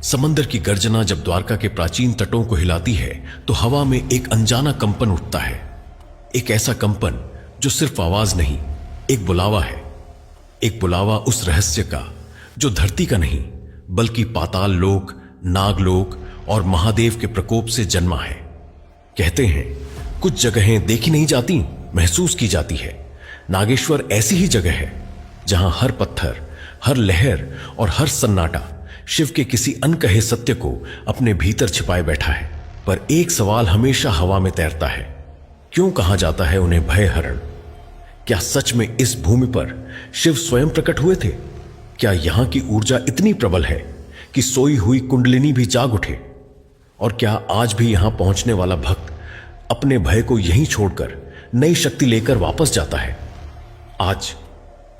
समंदर की गर्जना जब द्वारका के प्राचीन तटों को हिलाती है तो हवा में एक अनजाना कंपन उठता है। एक ऐसा कंपन जो सिर्फ आवाज नहीं, एक बुलावा है। एक बुलावा उस रहस्य का जो धरती का नहीं बल्कि पाताल लोक, नागलोक और महादेव के प्रकोप से जन्मा है। कहते हैं कुछ जगहें देखी नहीं जाती, महसूस की जाती है। नागेश्वर ऐसी ही जगह है जहां हर पत्थर, हर लहर और हर सन्नाटा शिव के किसी अनकहे सत्य को अपने भीतर छिपाए बैठा है। पर एक सवाल हमेशा हवा में तैरता है, क्यों कहा जाता है उन्हें भय हरण? क्या सच में इस भूमि पर शिव स्वयं प्रकट हुए थे? क्या यहां की ऊर्जा इतनी प्रबल है कि सोई हुई कुंडलिनी भी जाग उठे? और क्या आज भी यहां पहुंचने वाला भक्त अपने भय को यहीं छोड़कर नई शक्ति लेकर वापस जाता है? आज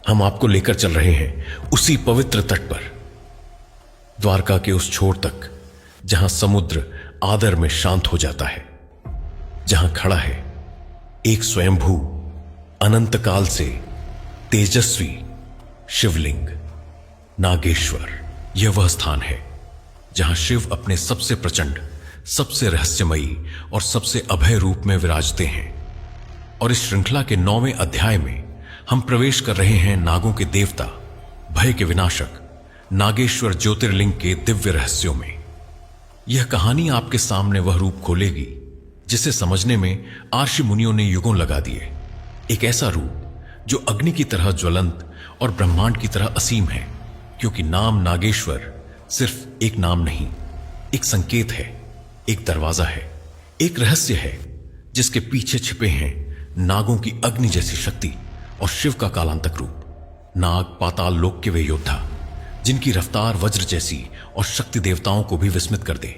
हम आपको लेकर चल रहे हैं उसी पवित्र तट पर, द्वारका के उस छोर तक जहां समुद्र आदर में शांत हो जाता है, जहां खड़ा है एक स्वयंभू अनंत काल से तेजस्वी शिवलिंग नागेश्वर। यह वह स्थान है जहां शिव अपने सबसे प्रचंड, सबसे रहस्यमयी और सबसे अभय रूप में विराजते हैं। और इस श्रृंखला के 9वें अध्याय में हम प्रवेश कर रहे हैं नागों के देवता, भय के विनाशक नागेश्वर ज्योतिर्लिंग के दिव्य रहस्यों में। यह कहानी आपके सामने वह रूप खोलेगी जिसे समझने में आर्षि मुनियों ने युगों लगा दिए। एक ऐसा रूप जो अग्नि की तरह ज्वलंत और ब्रह्मांड की तरह असीम है, क्योंकि नाम नागेश्वर सिर्फ एक नाम नहीं, एक संकेत है, एक दरवाजा है, एक रहस्य है जिसके पीछे छिपे हैं नागों की अग्नि जैसी शक्ति और शिव का कालांतक रूप। नाग पाताल लोक के वे योद्धा जिनकी रफ्तार वज्र जैसी और शक्ति देवताओं को भी विस्मित कर दे,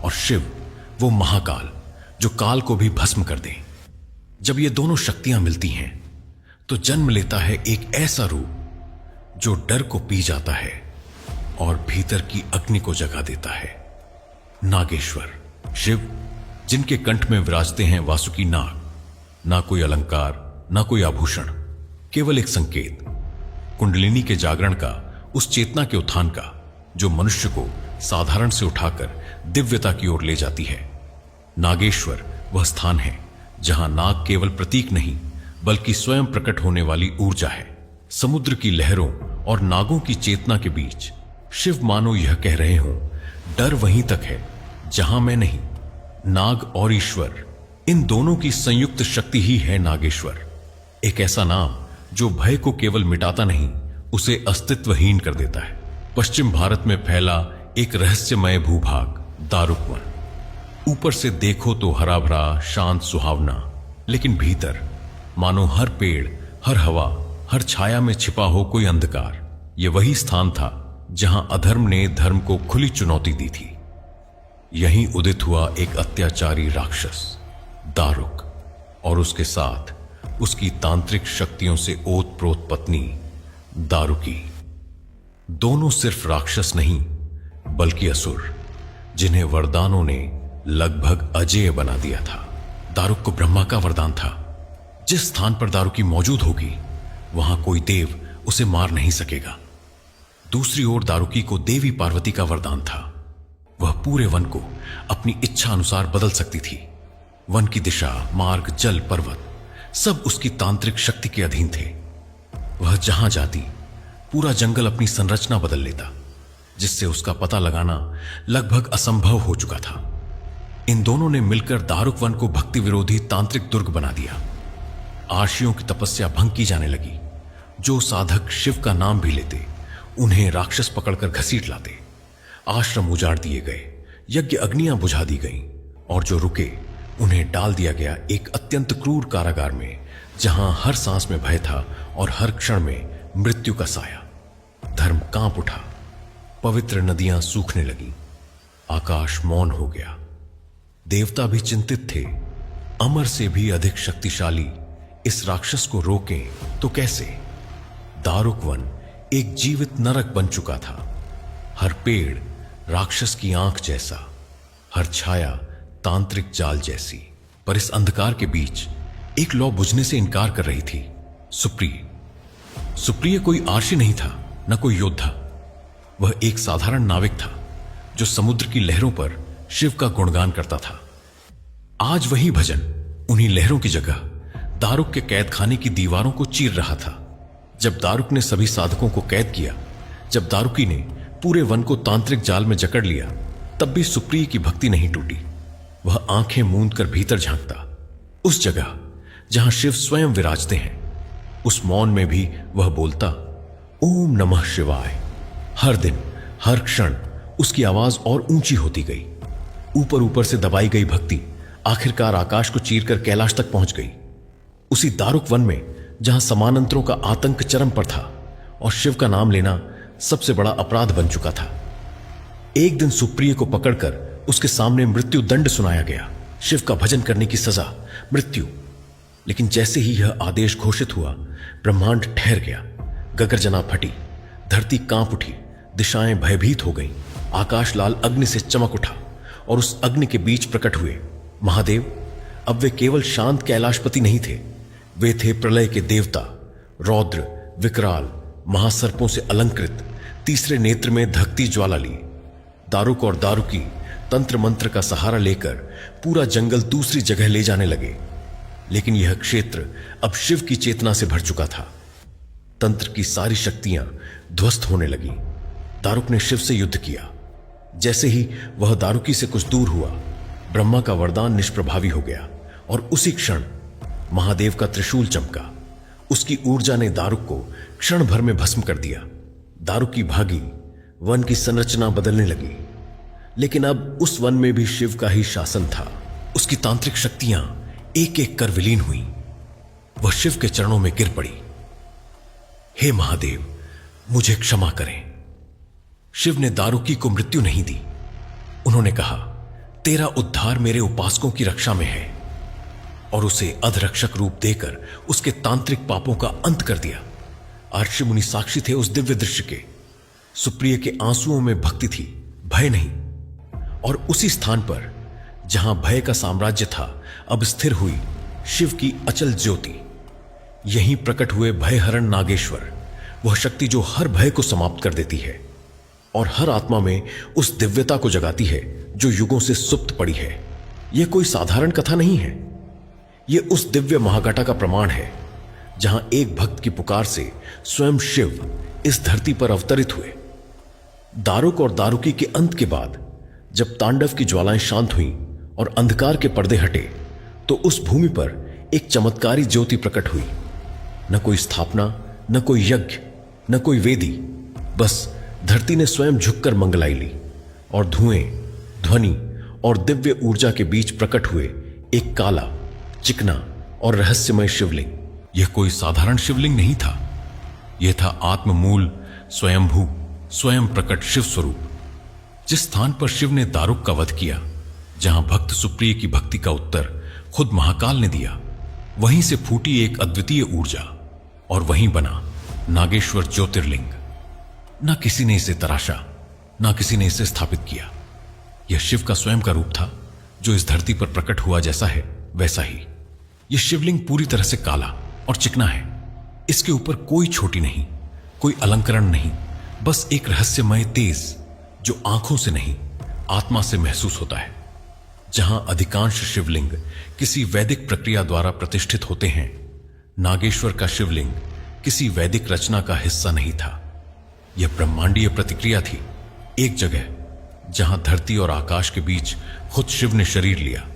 और शिव वो महाकाल जो काल को भी भस्म कर दे। जब ये दोनों शक्तियां मिलती हैं तो जन्म लेता है एक ऐसा रूप जो डर को पी जाता है और भीतर की अग्नि को जगा देता है। नागेश्वर शिव जिनके कंठ में विराजते हैं वासुकी नाग, ना कोई अलंकार, ना कोई आभूषण, केवल एक संकेत, कुंडलिनी के जागरण का, उस चेतना के उत्थान का जो मनुष्य को साधारण से उठाकर दिव्यता की ओर ले जाती है। नागेश्वर वह स्थान है जहां नाग केवल प्रतीक नहीं बल्कि स्वयं प्रकट होने वाली ऊर्जा है। समुद्र की लहरों और नागों की चेतना के बीच शिव मानो यह कह रहे हों, डर वहीं तक है जहां मैं नहीं। नाग और ईश्वर, इन दोनों की संयुक्त शक्ति ही है नागेश्वर। एक ऐसा नाम जो भय को केवल मिटाता नहीं, उसे अस्तित्वहीन कर देता है। पश्चिम भारत में फैला एक रहस्यमय भूभाग दारुक वन। ऊपर से देखो तो हरा भरा, शांत, सुहावना, लेकिन भीतर मानो हर पेड़, हर हवा, हर छाया में छिपा हो कोई अंधकार। यह वही स्थान था जहां अधर्म ने धर्म को खुली चुनौती दी थी। यहीं उदित हुआ एक अत्याचारी राक्षस दारुक, और उसके साथ उसकी तांत्रिक शक्तियों से ओतप्रोत पत्नी दारुकी। दोनों सिर्फ राक्षस नहीं बल्कि असुर, जिन्हें वरदानों ने लगभग अजेय बना दिया था। दारुक को ब्रह्मा का वरदान था, जिस स्थान पर दारुकी मौजूद होगी वहां कोई देव उसे मार नहीं सकेगा। दूसरी ओर दारुकी को देवी पार्वती का वरदान था, वह पूरे वन को अपनी इच्छा अनुसार बदल सकती थी। वन की दिशा, मार्ग, जल, पर्वत सब उसकी तांत्रिक शक्ति के अधीन थे। वह जहां जाती पूरा जंगल अपनी संरचना बदल लेता, जिससे उसका पता लगाना लगभग असंभव हो चुका था। इन दोनों ने मिलकर दारुक वन को भक्ति विरोधी तांत्रिक दुर्ग बना दिया। आर्षियों की तपस्या भंग की जाने लगी। जो साधक शिव का नाम भी लेते उन्हें राक्षस पकड़कर घसीट लाते। आश्रम उजाड़ दिए गए, यज्ञ अग्नियां बुझा दी गईं, और जो रुके उन्हें डाल दिया गया एक अत्यंत क्रूर कारागार में, जहां हर सांस में भय था और हर क्षण में मृत्यु का साया। धर्म कांप उठा, पवित्र नदियां सूखने लगीं, आकाश मौन हो गया। देवता भी चिंतित थे, अमर से भी अधिक शक्तिशाली इस राक्षस को रोकें तो कैसे? दारुक वन एक जीवित नरक बन चुका था। हर पेड़ राक्षस की आंख जैसा, हर छाया तांत्रिक जाल जैसी। पर इस अंधकार के बीच एक लौ बुझने से इनकार कर रही थी, सुप्रिय। सुप्रिय कोई आर्षि नहीं था, न कोई योद्धा। वह एक साधारण नाविक था जो समुद्र की लहरों पर शिव का गुणगान करता था। आज वही भजन उन्हीं लहरों की जगह दारुक के कैद खाने की दीवारों को चीर रहा था। जब दारुक ने सभी साधकों को कैद किया, जब दारुकी ने पूरे वन को तांत्रिक जाल में जकड़ लिया, तब भी सुप्रिय की भक्ति नहीं टूटी। वह आंखें मूंद कर भीतर झांकता, उस जगह जहां शिव स्वयं विराजते हैं। उस मौन में भी वह बोलता, ओम नमः शिवाय। हर दिन, हर क्षण उसकी आवाज और ऊंची होती गई। ऊपर ऊपर से दबाई गई भक्ति आखिरकार आकाश को चीरकर कैलाश तक पहुंच गई। उसी दारुक वन में जहां समानांतरों का आतंक चरम पर था और शिव का नाम लेना सबसे बड़ा अपराध बन चुका था। एक दिन सुप्रिय को पकड़कर उसके सामने मृत्यु दंड सुनाया गया। शिव का भजन करने की सजा मृत्यु। लेकिन जैसे ही यह आदेश घोषित हुआ, ब्रह्मांड ठहर गया। गगरजना फटी, धरती कांप उठी, दिशाएं भयभीत हो गईं। आकाश लाल अग्नि से चमक उठा और उस अग्नि के बीच प्रकट हुए महादेव। अब वे केवल शांत कैलाशपति नहीं थे, वे थे प्रलय के देवता। रौद्र, विकराल, महासर्पों से अलंकृत, तीसरे नेत्र में धकती ज्वाला ली। दारुक और दारुकी तंत्र मंत्र का सहारा लेकर पूरा जंगल दूसरी जगह ले जाने लगे। लेकिन यह क्षेत्र अब शिव की चेतना से भर चुका था। तंत्र की सारी शक्तियां ध्वस्त होने लगी। दारुक ने शिव से युद्ध किया। जैसे ही वह दारुकी से कुछ दूर हुआ, ब्रह्मा का वरदान निष्प्रभावी हो गया और उसी क्षण महादेव का त्रिशूल चमका। उसकी ऊर्जा ने दारुक को क्षण भर में भस्म कर दिया। दारुकी भागी, वन की संरचना बदलने लगी। लेकिन अब उस वन में भी शिव का ही शासन था। उसकी तांत्रिक शक्तियां एक एक कर विलीन हुई। वह शिव के चरणों में गिर पड़ी। हे महादेव, मुझे क्षमा करें। शिव ने दारुकी को मृत्यु नहीं दी। उन्होंने कहा, तेरा उद्धार मेरे उपासकों की रक्षा में है, और उसे अधरक्षक रूप देकर उसके तांत्रिक पापों का अंत कर दिया। अर्षि मुनि साक्षी थे उस दिव्य दृश्य के। सुप्रिय के आंसुओं में भक्ति थी, भय नहीं। और उसी स्थान पर जहां भय का साम्राज्य था, अब स्थिर हुई शिव की अचल ज्योति। यहीं प्रकट हुए भयहरण नागेश्वर, वह शक्ति जो हर भय को समाप्त कर देती है और हर आत्मा में उस दिव्यता को जगाती है जो युगों से सुप्त पड़ी है। यह कोई साधारण कथा नहीं है, यह उस दिव्य महागाटा का प्रमाण है जहां एक भक्त की पुकार से स्वयं शिव इस धरती पर अवतरित हुए। दारुक और दारुकी के अंत के बाद जब तांडव की ज्वालाएं शांत हुईं और अंधकार के पर्दे हटे, तो उस भूमि पर एक चमत्कारी ज्योति प्रकट हुई। न कोई स्थापना, न कोई यज्ञ, न कोई वेदी, बस धरती ने स्वयं झुककर मंगलाई ली। और धुएं, ध्वनि और दिव्य ऊर्जा के बीच प्रकट हुए एक काला, चिकना और रहस्यमय शिवलिंग। यह कोई साधारण शिवलिंग नहीं था, यह था आत्ममूल, स्वयंभू, स्वयं प्रकट शिव स्वरूप। जिस स्थान पर शिव ने दारुक का वध किया, जहां भक्त सुप्रिय की भक्ति का उत्तर खुद महाकाल ने दिया, वहीं से फूटी एक अद्वितीय ऊर्जा और वहीं बना नागेश्वर ज्योतिर्लिंग। ना किसी ने इसे तराशा, ना किसी ने इसे स्थापित किया। यह शिव का स्वयं का रूप था जो इस धरती पर प्रकट हुआ, जैसा है वैसा ही। यह शिवलिंग पूरी तरह से काला और चिकना है। इसके ऊपर कोई छोटी नहीं, कोई अलंकरण नहीं, बस एक रहस्यमय तेज जो आंखों से नहीं, आत्मा से महसूस होता है। जहां अधिकांश शिवलिंग किसी वैदिक प्रक्रिया द्वारा प्रतिष्ठित होते हैं, नागेश्वर का शिवलिंग किसी वैदिक रचना का हिस्सा नहीं था। यह ब्रह्मांडीय प्रतिक्रिया थी, एक जगह जहां धरती और आकाश के बीच खुद शिव ने शरीर लिया।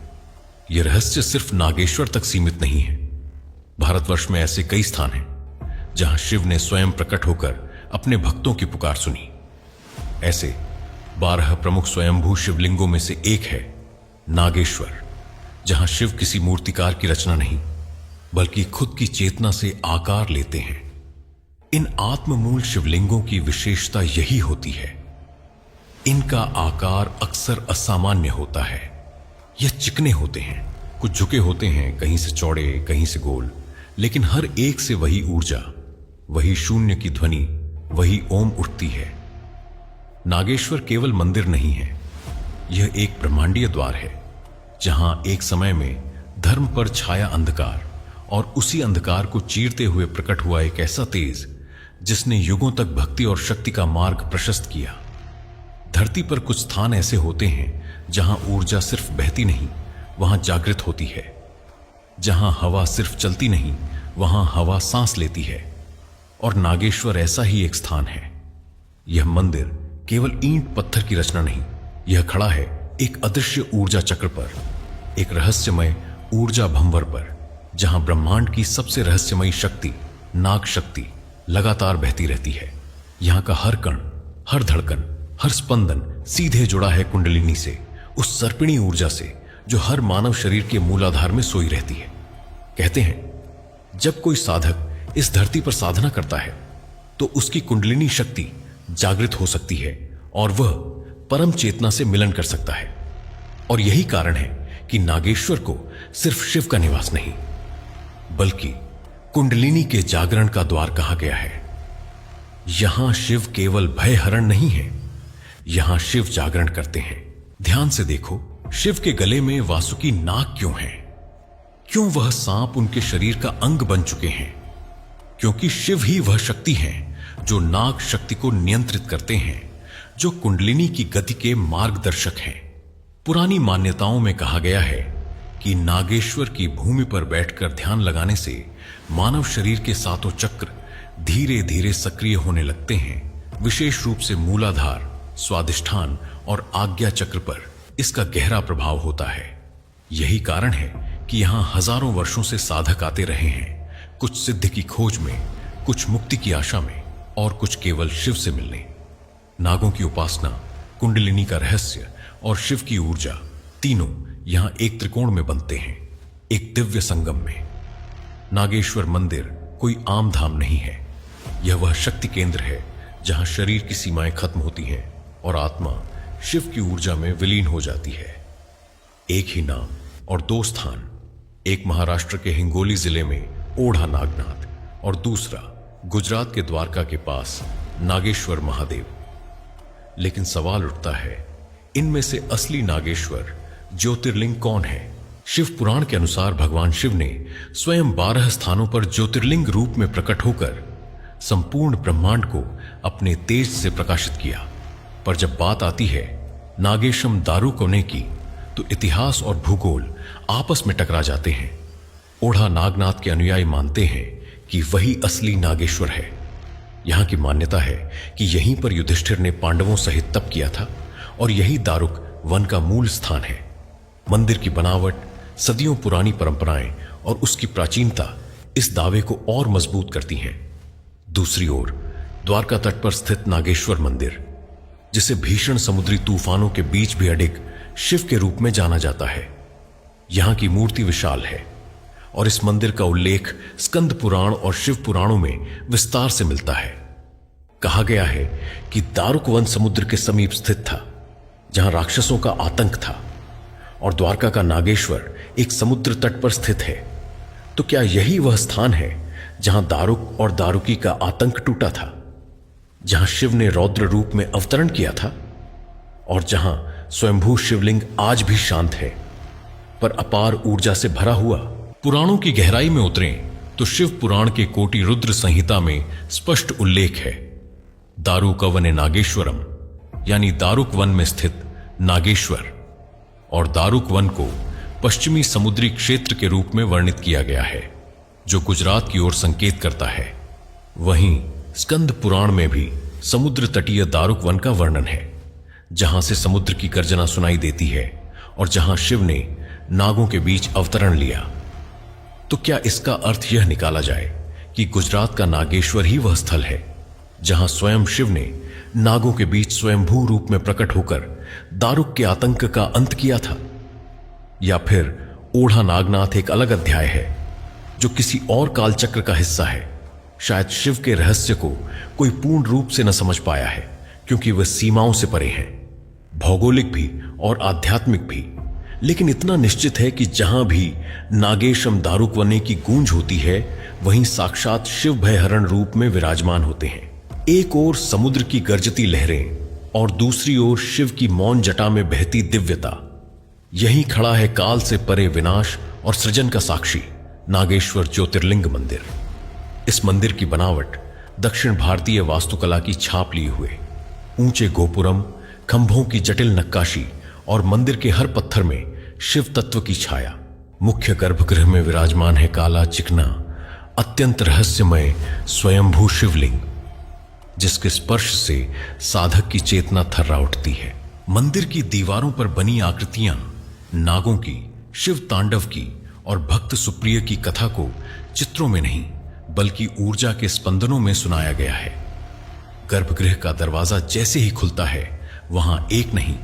यह रहस्य सिर्फ नागेश्वर तक सीमित नहीं है। भारतवर्ष में ऐसे कई स्थान हैं जहां शिव ने स्वयं प्रकट होकर अपने भक्तों की पुकार सुनी। ऐसे 12 प्रमुख स्वयंभू शिवलिंगों में से एक है नागेश्वर, जहां शिव किसी मूर्तिकार की रचना नहीं, बल्कि खुद की चेतना से आकार लेते हैं। इन आत्ममूल शिवलिंगों की विशेषता यही होती है, इनका आकार अक्सर असामान्य होता है। यह चिकने होते हैं, कुछ झुके होते हैं, कहीं से चौड़े, कहीं से गोल, लेकिन हर एक से वही ऊर्जा, वही शून्य की ध्वनि, वही ओम उठती है। नागेश्वर केवल मंदिर नहीं है, यह एक ब्रह्मांडीय द्वार है जहां एक समय में धर्म पर छाया अंधकार और उसी अंधकार को चीरते हुए प्रकट हुआ एक ऐसा तेज जिसने युगों तक भक्ति और शक्ति का मार्ग प्रशस्त किया। धरती पर कुछ स्थान ऐसे होते हैं जहां ऊर्जा सिर्फ बहती नहीं, वहां जागृत होती है। जहां हवा सिर्फ चलती नहीं, वहां हवा सांस लेती है। और नागेश्वर ऐसा ही एक स्थान है। यह मंदिर केवल ईंट पत्थर की रचना नहीं, यह खड़ा है एक अदृश्य ऊर्जा चक्र पर, एक रहस्यमय ऊर्जा भंवर पर, जहां ब्रह्मांड की सबसे रहस्यमयी शक्ति नाग शक्ति लगातार बहती रहती है। यहां का हर कण, हर धड़कन, हर स्पंदन सीधे जुड़ा है कुंडलिनी से, उस सर्पिणी ऊर्जा से जो हर मानव शरीर के मूलाधार में सोई रहती है। कहते हैं जब कोई साधक इस धरती पर साधना करता है तो उसकी कुंडलिनी शक्ति जागृत हो सकती है और वह परम चेतना से मिलन कर सकता है। और यही कारण है कि नागेश्वर को सिर्फ शिव का निवास नहीं, बल्कि कुंडलिनी के जागरण का द्वार कहा गया है। यहां शिव केवल भय हरण नहीं है, यहां शिव जागरण करते हैं। ध्यान से देखो, शिव के गले में वासुकी नाग क्यों है? क्यों वह सांप उनके शरीर का अंग बन चुके हैं? क्योंकि शिव ही वह शक्ति है जो नाग शक्ति को नियंत्रित करते हैं, जो कुंडलिनी की गति के मार्गदर्शक हैं। पुरानी मान्यताओं में कहा गया है कि नागेश्वर की भूमि पर बैठकर ध्यान लगाने से मानव शरीर के सातों चक्र धीरे धीरे सक्रिय होने लगते हैं। विशेष रूप से मूलाधार, स्वादिष्ठान और आज्ञा चक्र पर इसका गहरा प्रभाव होता है। यही कारण है कि यहां हजारों वर्षों से साधक आते रहे हैं, कुछ सिद्धि की खोज में, कुछ मुक्ति की आशा में और कुछ केवल शिव से मिलने। नागों की उपासना, कुंडलिनी का रहस्य और शिव की ऊर्जा, तीनों यहां एक त्रिकोण में बनते हैं, एक दिव्य संगम में। नागेश्वर मंदिर कोई आम धाम नहीं है, यह वह शक्ति केंद्र है जहां शरीर की सीमाएं खत्म होती हैं और आत्मा शिव की ऊर्जा में विलीन हो जाती है। एक ही नाम और दो स्थान, एक महाराष्ट्र के हिंगोली जिले में ओढ़ा नागनाथ और दूसरा गुजरात के द्वारका के पास नागेश्वर महादेव। लेकिन सवाल उठता है, इनमें से असली नागेश्वर ज्योतिर्लिंग कौन है? शिव पुराण के अनुसार भगवान शिव ने स्वयं 12 स्थानों पर ज्योतिर्लिंग रूप में प्रकट होकर संपूर्ण ब्रह्मांड को अपने तेज से प्रकाशित किया। पर जब बात आती है नागेशम दारुकोने की, तो इतिहास और भूगोल आपस में टकरा जाते हैं। ओढ़ा नागनाथ के अनुयायी मानते हैं कि वही असली नागेश्वर है। यहां की मान्यता है कि यहीं पर युधिष्ठिर ने पांडवों सहित तप किया था और यही दारुक वन का मूल स्थान है। मंदिर की बनावट, सदियों पुरानी परंपराएं और उसकी प्राचीनता इस दावे को और मजबूत करती हैं। दूसरी ओर द्वारका तट पर स्थित नागेश्वर मंदिर, जिसे भीषण समुद्री तूफानों के बीच भी अडिग शिव के रूप में जाना जाता है, यहां की मूर्ति विशाल है और इस मंदिर का उल्लेख स्कंद पुराण और शिव पुराणों में विस्तार से मिलता है। कहा गया है कि दारुक वन समुद्र के समीप स्थित था, जहां राक्षसों का आतंक था, और द्वारका का नागेश्वर एक समुद्र तट पर स्थित है। तो क्या यही वह स्थान है जहां दारुक और दारुकी का आतंक टूटा था, जहां शिव ने रौद्र रूप में अवतरण किया था और जहां स्वयंभू शिवलिंग आज भी शांत है पर अपार ऊर्जा से भरा हुआ? पुराणों की गहराई में उतरें तो शिव पुराण के कोटि रुद्र संहिता में स्पष्ट उल्लेख है, दारुकवने नागेश्वरम, यानी दारुक वन में स्थित नागेश्वर। और दारुक वन को पश्चिमी समुद्री क्षेत्र के रूप में वर्णित किया गया है, जो गुजरात की ओर संकेत करता है। वहीं स्कंद पुराण में भी समुद्र तटीय दारुक वन का वर्णन है, जहां से समुद्र की गर्जना सुनाई देती है और जहां शिव ने नागों के बीच अवतरण लिया। तो क्या इसका अर्थ यह निकाला जाए कि गुजरात का नागेश्वर ही वह स्थल है जहां स्वयं शिव ने नागों के बीच स्वयंभू रूप में प्रकट होकर दारुक के आतंक का अंत किया था? या फिर ओढ़ा नागनाथ एक अलग अध्याय है जो किसी और कालचक्र का हिस्सा है? शायद शिव के रहस्य को कोई पूर्ण रूप से न समझ पाया है, क्योंकि वह सीमाओं से परे हैं, भौगोलिक भी और आध्यात्मिक भी। लेकिन इतना निश्चित है कि जहां भी नागेशम दारुकवने की गूंज होती है, वहीं साक्षात शिव भयहरण रूप में विराजमान होते हैं। एक ओर समुद्र की गर्जती लहरें और दूसरी ओर शिव की मौन जटा में बहती दिव्यता। यहीं खड़ा है काल से परे विनाश और सृजन का साक्षी नागेश्वर ज्योतिर्लिंग मंदिर। इस मंदिर की बनावट दक्षिण भारतीय वास्तुकला की छाप लिए हुए, ऊंचे गोपुरम, खंभों की जटिल नक्काशी और मंदिर के हर पत्थर में शिव तत्व की छाया। मुख्य गर्भगृह में विराजमान है काला चिकना अत्यंत रहस्यमय स्वयंभू शिवलिंग, जिसके स्पर्श से साधक की चेतना थर्रा उठती है। मंदिर की दीवारों पर बनी आकृतियां नागों की, शिव तांडव की और भक्त सुप्रिय की कथा को चित्रों में नहीं बल्कि ऊर्जा के स्पंदनों में सुनाया गया है। गर्भगृह का दरवाजा जैसे ही खुलता है, वहां एक नहीं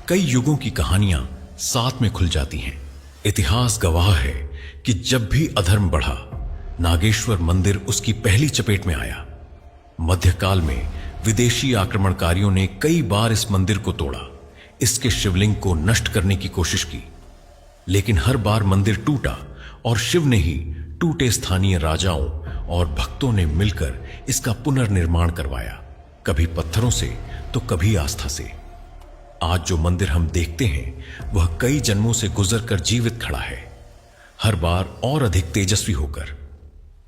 कई युगों की कहानियां साथ में खुल जाती हैं। इतिहास गवाह है कि जब भी अधर्म बढ़ा, नागेश्वर मंदिर उसकी पहली चपेट में आया। मध्यकाल में विदेशी आक्रमणकारियों ने कई बार इस मंदिर को तोड़ा, इसके शिवलिंग को नष्ट करने की कोशिश की, लेकिन हर बार मंदिर टूटा और शिव ने ही टूटे स्थानीय राजाओं और भक्तों ने मिलकर इसका पुनर्निर्माण करवाया, कभी पत्थरों से तो कभी आस्था से। आज जो मंदिर हम देखते हैं वह कई जन्मों से गुजरकर जीवित खड़ा है, हर बार और अधिक तेजस्वी होकर।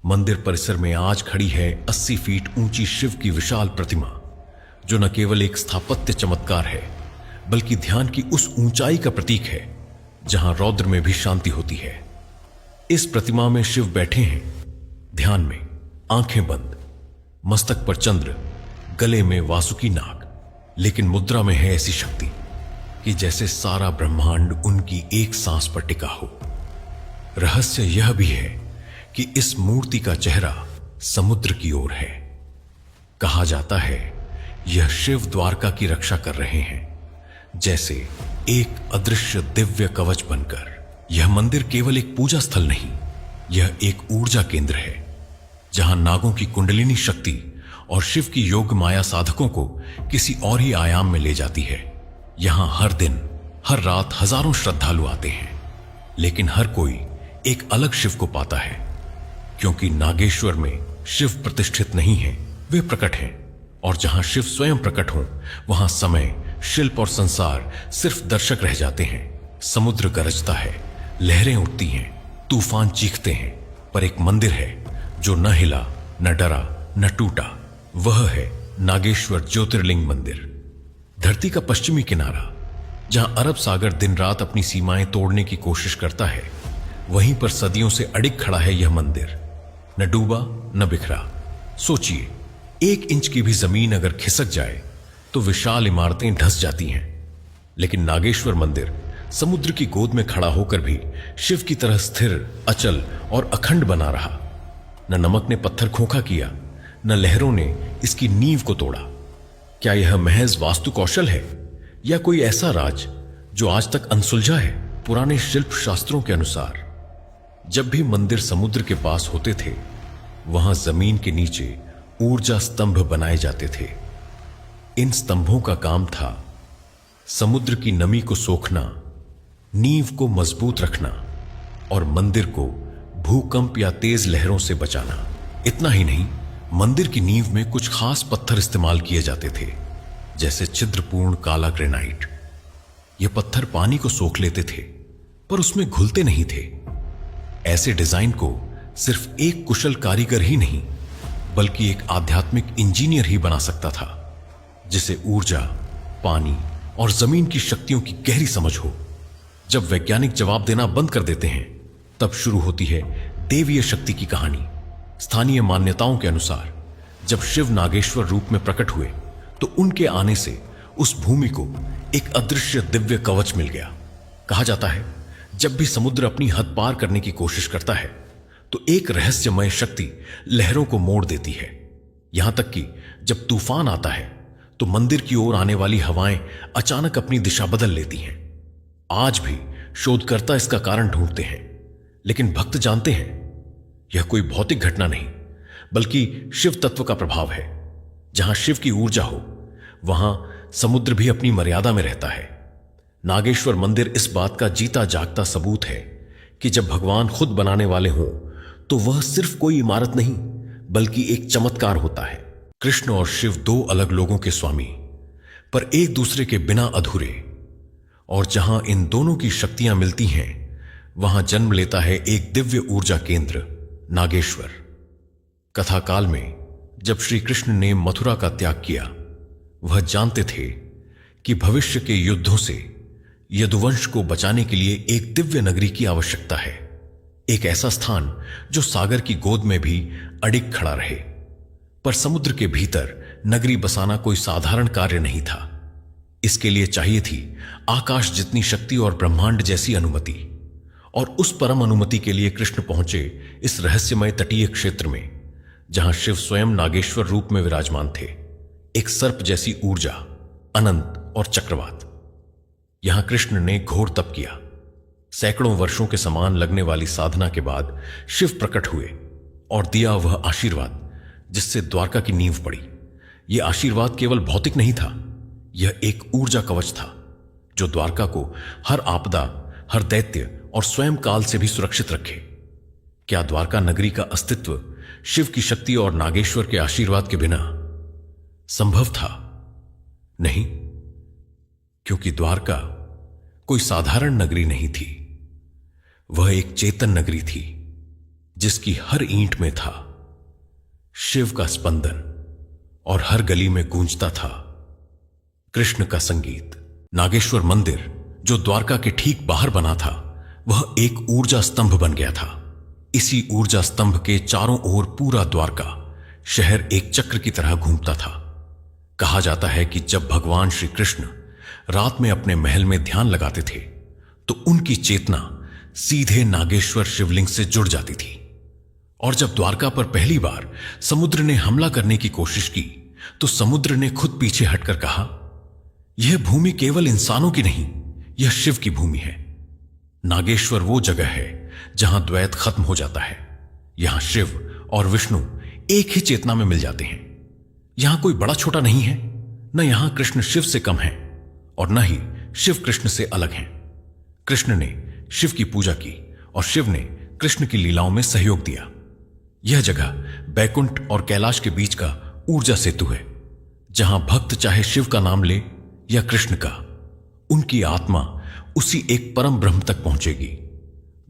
मंदिर परिसर में आज खड़ी है 80 फीट ऊंची शिव की विशाल प्रतिमा, जो न केवल एक स्थापत्य चमत्कार है बल्कि ध्यान की उस ऊंचाई का प्रतीक है जहां रौद्र में भी शांति होती है। इस प्रतिमा में शिव बैठे हैं ध्यान में, आंखें बंद, मस्तक पर चंद्र, गले में वासुकी नाग, लेकिन मुद्रा में है ऐसी शक्ति कि जैसे सारा ब्रह्मांड उनकी एक सांस पर टिका हो। रहस्य यह भी है कि इस मूर्ति का चेहरा समुद्र की ओर है। कहा जाता है यह शिव द्वारका की रक्षा कर रहे हैं, जैसे एक अदृश्य दिव्य कवच बनकर। यह मंदिर केवल एक पूजा स्थल नहीं, यह एक ऊर्जा केंद्र है जहां नागों की कुंडलिनी शक्ति और शिव की योग माया साधकों को किसी और ही आयाम में ले जाती है। यहां हर दिन हर रात हजारों श्रद्धालु आते हैं, लेकिन हर कोई एक अलग शिव को पाता है, क्योंकि नागेश्वर में शिव प्रतिष्ठित नहीं है, वे प्रकट हैं। और जहां शिव स्वयं प्रकट हों, वहां समय, शिल्प और संसार सिर्फ दर्शक रह जाते हैं। समुद्र गरजता है, लहरें उठती हैं, तूफान चीखते हैं, पर एक मंदिर है जो न हिला, न डरा, न टूटा। वह है नागेश्वर ज्योतिर्लिंग मंदिर। धरती का पश्चिमी किनारा, जहां अरब सागर दिन रात अपनी सीमाएं तोड़ने की कोशिश करता है, वहीं पर सदियों से अडिग खड़ा है यह मंदिर, न डूबा न बिखरा। सोचिए, 1 इंच की भी जमीन अगर खिसक जाए तो विशाल इमारतें धंस जाती हैं, लेकिन नागेश्वर मंदिर समुद्र की गोद में खड़ा होकर भी शिव की तरह स्थिर, अचल और अखंड बना रहा। न नमक ने पत्थर खोखा किया, न लहरों ने इसकी नींव को तोड़ा। क्या यह महज वास्तु कौशल है या कोई ऐसा राज जो आज तक अनसुलझा है? पुराने शिल्प शास्त्रों के अनुसार जब भी मंदिर समुद्र के पास होते थे, वहां जमीन के नीचे ऊर्जा स्तंभ बनाए जाते थे। इन स्तंभों का काम था समुद्र की नमी को सोखना, नींव को मजबूत रखना और मंदिर को भूकंप या तेज लहरों से बचाना। इतना ही नहीं, मंदिर की नींव में कुछ खास पत्थर इस्तेमाल किए जाते थे, जैसे छिद्रपूर्ण काला ग्रेनाइट। ये पत्थर पानी को सोख लेते थे पर उसमें घुलते नहीं थे। ऐसे डिजाइन को सिर्फ एक कुशल कारीगर ही नहीं बल्कि एक आध्यात्मिक इंजीनियर ही बना सकता था, जिसे ऊर्जा, पानी और जमीन की शक्तियों की गहरी समझ हो। जब वैज्ञानिक जवाब देना बंद कर देते हैं, तब शुरू होती है देवीय शक्ति की कहानी। स्थानीय मान्यताओं के अनुसार जब शिव नागेश्वर रूप में प्रकट हुए तो उनके आने से उस भूमि को एक अदृश्य दिव्य कवच मिल गया। कहा जाता है जब भी समुद्र अपनी हद पार करने की कोशिश करता है तो एक रहस्यमय शक्ति लहरों को मोड़ देती है। यहां तक कि जब तूफान आता है तो मंदिर की ओर आने वाली हवाएं अचानक अपनी दिशा बदल लेती हैं। आज भी शोधकर्ता इसका कारण ढूंढते हैं, लेकिन भक्त जानते हैं यह कोई भौतिक घटना नहीं बल्कि शिव तत्व का प्रभाव है। जहां शिव की ऊर्जा हो वहां समुद्र भी अपनी मर्यादा में रहता है। नागेश्वर मंदिर इस बात का जीता जागता सबूत है कि जब भगवान खुद बनाने वाले हों तो वह सिर्फ कोई इमारत नहीं बल्कि एक चमत्कार होता है। कृष्ण और शिव दो अलग लोगों के स्वामी, पर एक दूसरे के बिना अधूरे। और जहां इन दोनों की शक्तियां मिलती हैं वहां जन्म लेता है एक दिव्य ऊर्जा केंद्र, नागेश्वर। कथाकाल में जब श्री कृष्ण ने मथुरा का त्याग किया, वह जानते थे कि भविष्य के युद्धों से यदुवंश को बचाने के लिए एक दिव्य नगरी की आवश्यकता है, एक ऐसा स्थान जो सागर की गोद में भी अडिग खड़ा रहे। पर समुद्र के भीतर नगरी बसाना कोई साधारण कार्य नहीं था। इसके लिए चाहिए थी आकाश जितनी शक्ति और ब्रह्मांड जैसी अनुमति। और उस परम अनुमति के लिए कृष्ण पहुंचे इस रहस्यमय तटीय क्षेत्र में, जहां शिव स्वयं नागेश्वर रूप में विराजमान थे, एक सर्प जैसी ऊर्जा, अनंत और चक्रवात। यहां कृष्ण ने घोर तप किया। सैकड़ों वर्षों के समान लगने वाली साधना के बाद शिव प्रकट हुए और दिया वह आशीर्वाद जिससे द्वारका की नींव पड़ी। यह आशीर्वाद केवल भौतिक नहीं था, यह एक ऊर्जा कवच था जो द्वारका को हर आपदा, हर दैत्य और स्वयं काल से भी सुरक्षित रखे। क्या द्वारका नगरी का अस्तित्व शिव की शक्ति और नागेश्वर के आशीर्वाद के बिना संभव था? नहीं, क्योंकि द्वारका कोई साधारण नगरी नहीं थी। वह एक चेतन नगरी थी जिसकी हर ईंट में था शिव का स्पंदन और हर गली में गूंजता था कृष्ण का संगीत। नागेश्वर मंदिर जो द्वारका के ठीक बाहर बना था, वह एक ऊर्जा स्तंभ बन गया था। इसी ऊर्जा स्तंभ के चारों ओर पूरा द्वारका शहर एक चक्र की तरह घूमता था। कहा जाता है कि जब भगवान श्री कृष्ण रात में अपने महल में ध्यान लगाते थे तो उनकी चेतना सीधे नागेश्वर शिवलिंग से जुड़ जाती थी। और जब द्वारका पर पहली बार समुद्र ने हमला करने की कोशिश की तो समुद्र ने खुद पीछे हटकर कहा, यह भूमि केवल इंसानों की नहीं, यह शिव की भूमि है। नागेश्वर वो जगह है जहां द्वैत खत्म हो जाता है। यहां शिव और विष्णु एक ही चेतना में मिल जाते हैं। यहां कोई बड़ा छोटा नहीं है, न यहां कृष्ण शिव से कम है और न ही शिव कृष्ण से अलग हैं। कृष्ण ने शिव की पूजा की और शिव ने कृष्ण की लीलाओं में सहयोग दिया। यह जगह बैकुंठ और कैलाश के बीच का ऊर्जा सेतु है, जहां भक्त चाहे शिव का नाम ले या कृष्ण का, उनकी आत्मा उसी एक परम ब्रह्म तक पहुंचेगी।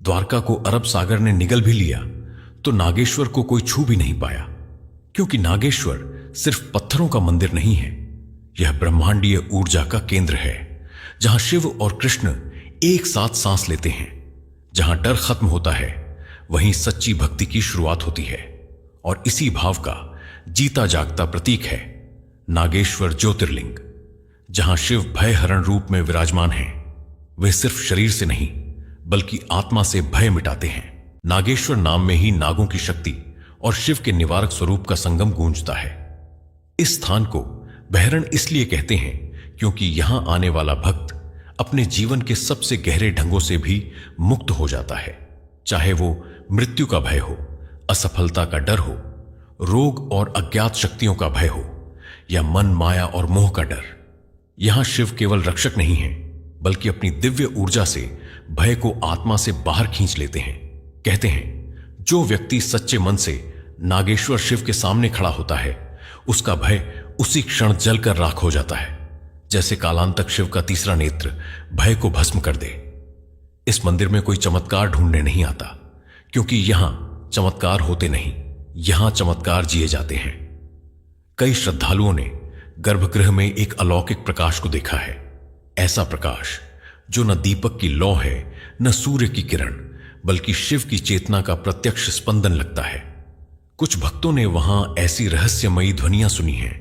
द्वारका को अरब सागर ने निगल भी लिया तो नागेश्वर को कोई छू भी नहीं पाया, क्योंकि नागेश्वर सिर्फ पत्थरों का मंदिर नहीं है, यह ब्रह्मांडीय ऊर्जा का केंद्र है, जहां शिव और कृष्ण एक साथ सांस लेते हैं। जहां डर खत्म होता है वहीं सच्ची भक्ति की शुरुआत होती है। और इसी भाव का जीता जागता प्रतीक है नागेश्वर ज्योतिर्लिंग, जहां शिव भय हरण रूप में विराजमान हैं। वे सिर्फ शरीर से नहीं बल्कि आत्मा से भय मिटाते हैं। नागेश्वर नाम में ही नागों की शक्ति और शिव के निवारक स्वरूप का संगम गूंजता है। इस स्थान को बहरण इसलिए कहते हैं क्योंकि यहां आने वाला भक्त अपने जीवन के सबसे गहरे ढंगों से भी मुक्त हो जाता है, चाहे वो मृत्यु का भय हो, असफलता का डर हो, रोग और अज्ञात शक्तियों का भय हो, या मन माया और मोह का डर। यहां शिव केवल रक्षक नहीं है बल्कि अपनी दिव्य ऊर्जा से भय को आत्मा से बाहर खींच लेते हैं। कहते हैं जो व्यक्ति सच्चे मन से नागेश्वर शिव के सामने खड़ा होता है उसका भय उसी क्षण जलकर राख हो जाता है, जैसे कालांतक शिव का तीसरा नेत्र भय को भस्म कर दे। इस मंदिर में कोई चमत्कार ढूंढने नहीं आता, क्योंकि यहां चमत्कार होते नहीं, यहां चमत्कार जिए जाते हैं। कई श्रद्धालुओं ने गर्भगृह में एक अलौकिक प्रकाश को देखा है, ऐसा प्रकाश जो न दीपक की लौ है न सूर्य की किरण, बल्कि शिव की चेतना का प्रत्यक्ष स्पंदन लगता है। कुछ भक्तों ने वहां ऐसी रहस्यमयी ध्वनियां सुनी हैं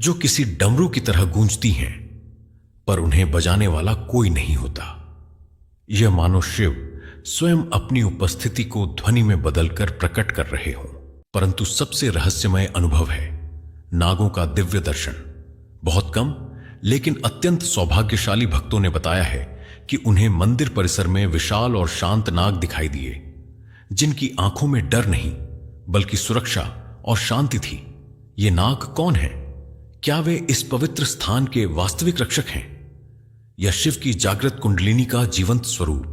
जो किसी डमरू की तरह गूंजती हैं, पर उन्हें बजाने वाला कोई नहीं होता। यह मानो शिव स्वयं अपनी उपस्थिति को ध्वनि में बदलकर प्रकट कर रहे हों। परंतु सबसे रहस्यमय अनुभव है नागों का दिव्य दर्शन। बहुत कम लेकिन अत्यंत सौभाग्यशाली भक्तों ने बताया है कि उन्हें मंदिर परिसर में विशाल और शांत नाग दिखाई दिए, जिनकी आंखों में डर नहीं बल्कि सुरक्षा और शांति थी। ये नाग कौन हैं? क्या वे इस पवित्र स्थान के वास्तविक रक्षक हैं या शिव की जागृत कुंडलिनी का जीवंत स्वरूप?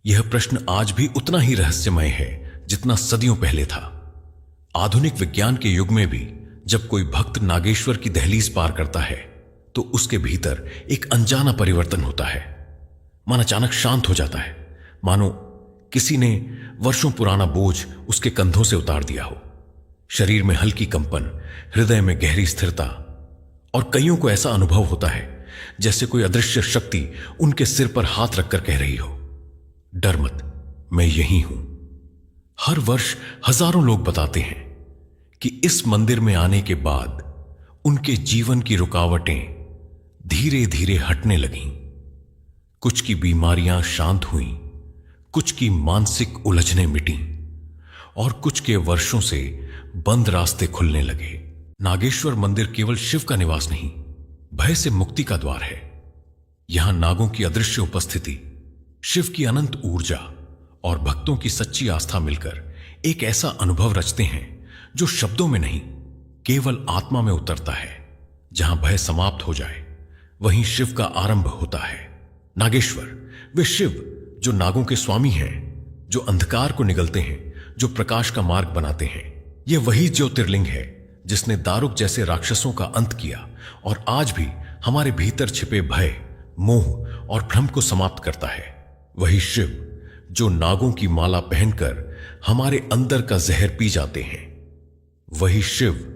यह प्रश्न आज भी उतना ही रहस्यमय है जितना सदियों पहले था। आधुनिक विज्ञान के युग में भी जब कोई भक्त नागेश्वर की दहलीज पार करता है तो उसके भीतर एक अनजाना परिवर्तन होता है। मन अचानक शांत हो जाता है, मानो किसी ने वर्षों पुराना बोझ उसके कंधों से उतार दिया हो। शरीर में हल्की कंपन, हृदय में गहरी स्थिरता, और कईयों को ऐसा अनुभव होता है जैसे कोई अदृश्य शक्ति उनके सिर पर हाथ रखकर कह रही हो, डर मत, मैं यही हूं। हर वर्ष हजारों लोग बताते हैं कि इस मंदिर में आने के बाद उनके जीवन की रुकावटें धीरे धीरे हटने लगीं। कुछ की बीमारियां शांत हुईं, कुछ की मानसिक उलझनें मिटीं और कुछ के वर्षों से बंद रास्ते खुलने लगे। नागेश्वर मंदिर केवल शिव का निवास नहीं, भय से मुक्ति का द्वार है। यहां नागों की अदृश्य उपस्थिति, शिव की अनंत ऊर्जा और भक्तों की सच्ची आस्था मिलकर एक ऐसा अनुभव रचते हैं जो शब्दों में नहीं, केवल आत्मा में उतरता है। जहां भय समाप्त हो जाए वहीं शिव का आरंभ होता है। नागेश्वर वे शिव जो नागों के स्वामी हैं, जो अंधकार को निगलते हैं, जो प्रकाश का मार्ग बनाते हैं। यह वही ज्योतिर्लिंग है जिसने दारुक जैसे राक्षसों का अंत किया और आज भी हमारे भीतर छिपे भय, मोह और भ्रम को समाप्त करता है। वही शिव जो नागों की माला पहनकर हमारे अंदर का जहर पी जाते हैं। वही शिव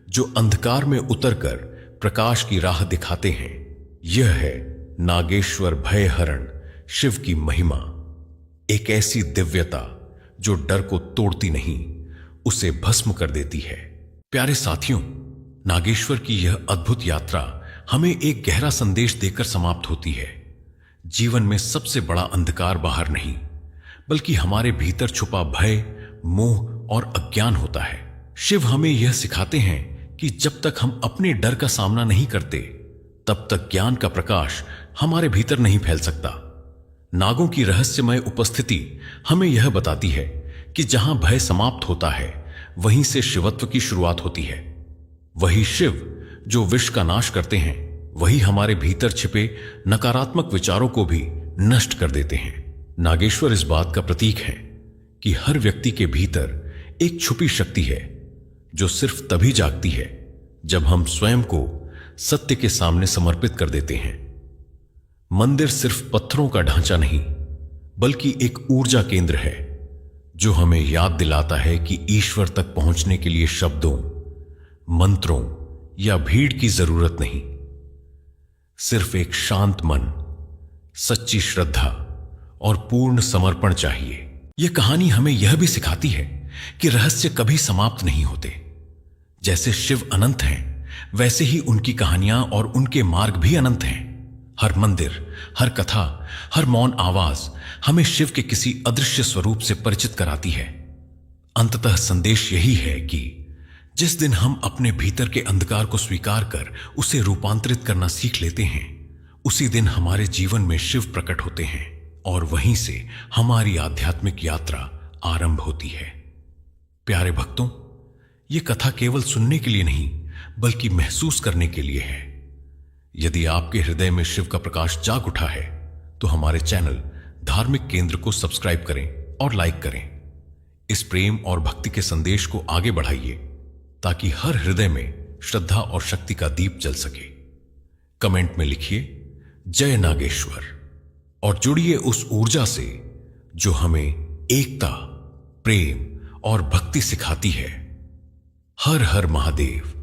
जो अंधकार में उतरकर प्रकाश की राह दिखाते हैं। यह है नागेश्वर भयहरण शिव की महिमा, एक ऐसी दिव्यता जो डर को तोड़ती नहीं, उसे भस्म कर देती है। प्यारे साथियों, नागेश्वर की यह अद्भुत यात्रा हमें एक गहरा संदेश देकर समाप्त होती है। जीवन में सबसे बड़ा अंधकार बाहर नहीं, बल्कि हमारे भीतर छुपा भय, मोह और अज्ञान होता है। शिव हमें यह सिखाते हैं कि जब तक हम अपने डर का सामना नहीं करते, तब तक ज्ञान का प्रकाश हमारे भीतर नहीं फैल सकता। नागों की रहस्यमय उपस्थिति हमें यह बताती है कि जहां भय समाप्त होता है, वहीं से शिवत्व की शुरुआत होती है। वही शिव जो विष का नाश करते हैं, वही हमारे भीतर छिपे नकारात्मक विचारों को भी नष्ट कर देते हैं। नागेश्वर इस बात का प्रतीक है कि हर व्यक्ति के भीतर एक छुपी शक्ति है जो सिर्फ तभी जागती है जब हम स्वयं को सत्य के सामने समर्पित कर देते हैं। मंदिर सिर्फ पत्थरों का ढांचा नहीं, बल्कि एक ऊर्जा केंद्र है जो हमें याद दिलाता है कि ईश्वर तक पहुंचने के लिए शब्दों, मंत्रों या भीड़ की जरूरत नहीं। सिर्फ एक शांत मन, सच्ची श्रद्धा और पूर्ण समर्पण चाहिए। यह कहानी हमें यह भी सिखाती है कि रहस्य कभी समाप्त नहीं होते। जैसे शिव अनंत हैं, वैसे ही उनकी कहानियां और उनके मार्ग भी अनंत हैं। हर मंदिर, हर कथा, हर मौन आवाज हमें शिव के किसी अदृश्य स्वरूप से परिचित कराती है। अंततः संदेश यही है कि जिस दिन हम अपने भीतर के अंधकार को स्वीकार कर उसे रूपांतरित करना सीख लेते हैं, उसी दिन हमारे जीवन में शिव प्रकट होते हैं और वहीं से हमारी आध्यात्मिक यात्रा आरंभ होती है। प्यारे भक्तों, यह कथा केवल सुनने के लिए नहीं, बल्कि महसूस करने के लिए है। यदि आपके हृदय में शिव का प्रकाश जाग उठा है, तो हमारे चैनल धार्मिक केंद्र को सब्सक्राइब करें और लाइक करें। इस प्रेम और भक्ति के संदेश को आगे बढ़ाइए ताकि हर हृदय में श्रद्धा और शक्ति का दीप जल सके। कमेंट में लिखिए जय नागेश्वर और जुड़िए उस ऊर्जा से जो हमें एकता, प्रेम और भक्ति सिखाती है। हर हर महादेव।